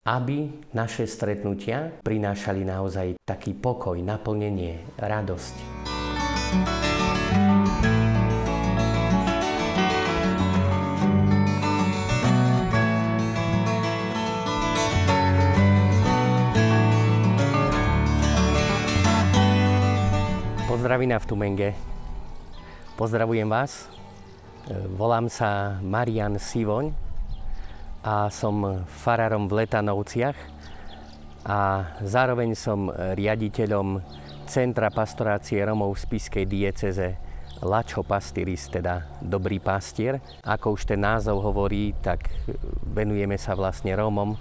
aby naše stretnutia prinášali naozaj taký pokoj, naplnenie, radosť. Pozdravina v Tumenge. Pozdravujem vás. Volám sa Marian Sivoň a som farárom v Letanovciach a zároveň som riaditeľom Centra pastorácie Rómov v spišskej diecéze Lačo Pastiris, teda Dobrý pastier. Ako už ten názov hovorí, tak venujeme sa vlastne Rómom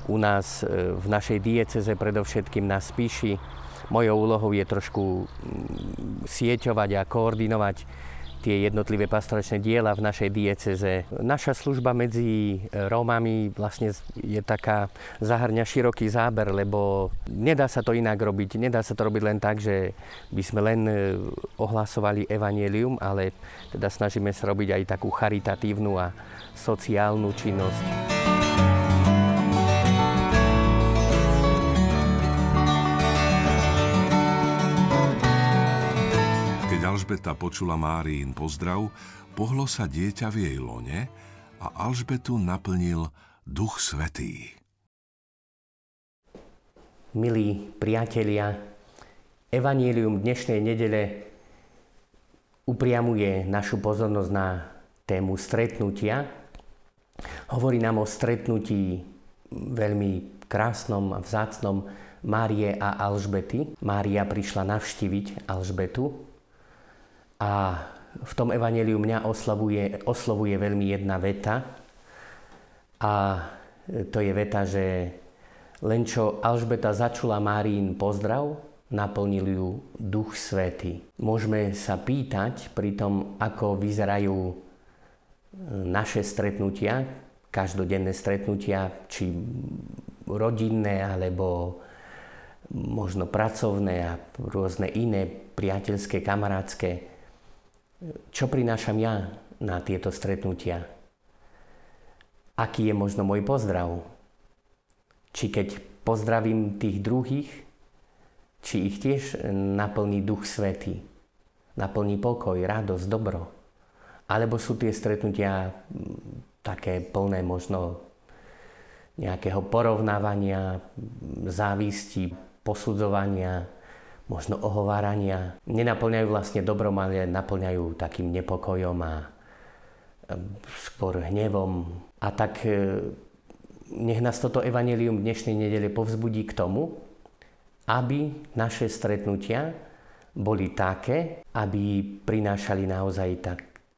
u nás v našej diecéze, predovšetkým na Spiši. Mojou úlohou je trošku sieťovať a koordinovať tie jednotlivé pastoračné diela v našej diecéze. Naša služba medzi Rómami vlastne je taká, zahrňa široký záber, lebo nedá sa to inak robiť. Nedá sa to robiť len tak, že by sme len ohlasovali evanjelium, ale teda snažíme sa robiť aj takú charitatívnu a sociálnu činnosť. Alžbeta počula Máriin pozdrav, pohlo sa dieťa v jej lone a Alžbetu naplnil Duch Svätý. Milí priatelia, evanjelium dnešnej nedele upriamuje našu pozornosť na tému stretnutia. Hovorí nám o stretnutí veľmi krásnom a vzácnom Márie a Alžbety. Mária prišla navštíviť Alžbetu. A v tom evanjeliu mňa oslovuje veľmi jedna veta. A to je veta, že len čo Alžbeta začula Máriin pozdrav, naplnil ju Duch Svätý. Môžeme sa pýtať pri tom, ako vyzerajú naše stretnutia, každodenné stretnutia, či rodinné, alebo možno pracovné a rôzne iné priateľské, kamarátske. Čo prinášam ja na tieto stretnutia? Aký je možno môj pozdrav? Či keď pozdravím tých druhých, či ich tiež naplní Duch Svätý? Naplní pokoj, radosť, dobro? Alebo sú tie stretnutia také plné možno nejakého porovnávania, závisti, posudzovania, možno ohovárania, nenaplňajú vlastne dobrom, ale naplňajú takým nepokojom a skôr hnevom. A tak nech nás toto evanjelium dnešnej nedele povzbudí k tomu, aby naše stretnutia boli také, aby prinášali naozaj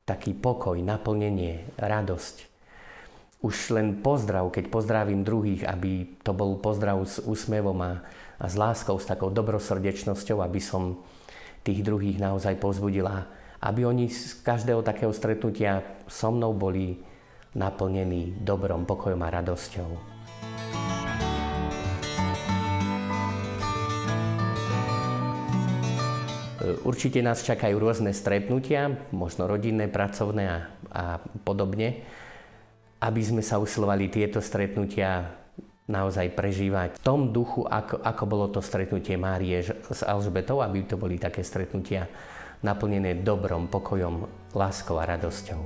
taký pokoj, naplnenie, radosť. Už len pozdrav, keď pozdravím druhých, aby to bol pozdrav s úsmevom a s láskou, s takou dobrosrdečnosťou, aby som tých druhých naozaj povzbudila, aby oni z každého takého stretnutia so mnou boli naplnení dobrom, pokojom a radosťou. Určite nás čakajú rôzne stretnutia, možno rodinné, pracovné a podobne, aby sme sa usilovali tieto stretnutia naozaj prežívať v tom duchu, ako bolo to stretnutie Márie s Alžbetou, aby to boli také stretnutia naplnené dobrom, pokojom, láskou a radosťou.